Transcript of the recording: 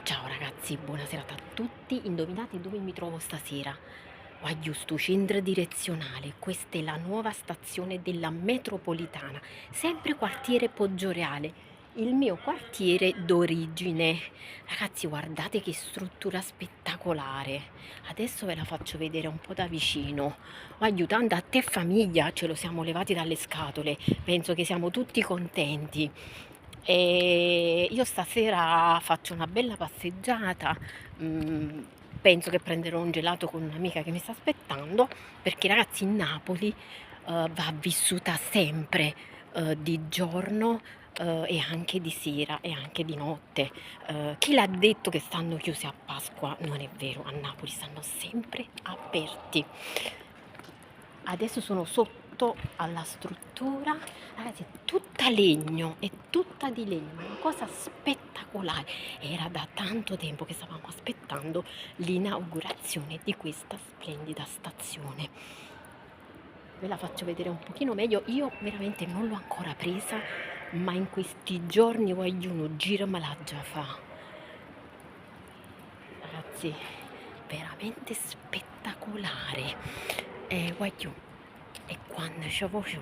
Ciao ragazzi, buona serata a tutti. Indovinate dove mi trovo stasera? Voglio sto centro direzionale, questa è la nuova stazione della metropolitana, sempre quartiere Poggioreale, il mio quartiere d'origine. Ragazzi, guardate che struttura spettacolare. Adesso ve la faccio vedere un po' da vicino. Voglio tanto a te famiglia, ce lo siamo levati dalle scatole, penso che siamo tutti contenti. E io stasera faccio una bella passeggiata, mm, penso che prenderò un gelato con un'amica che mi sta aspettando, perché ragazzi Napoli va vissuta sempre, di giorno, e anche di sera e anche di notte. Chi l'ha detto che stanno chiusi a Pasqua? Non è vero, a Napoli stanno sempre aperti. Adesso sono sotto alla struttura, ragazzi, è tutta legno, è tutta di legno, ma è una cosa spettacolare. Era da tanto tempo che stavamo aspettando l'inaugurazione di questa splendida stazione. Ve la faccio vedere un pochino meglio. Io veramente non l'ho ancora presa, ma in questi giorni voglio uno giro me l'ha già fa. Ragazzi, veramente spettacolare. Voglio, e quando ci voglio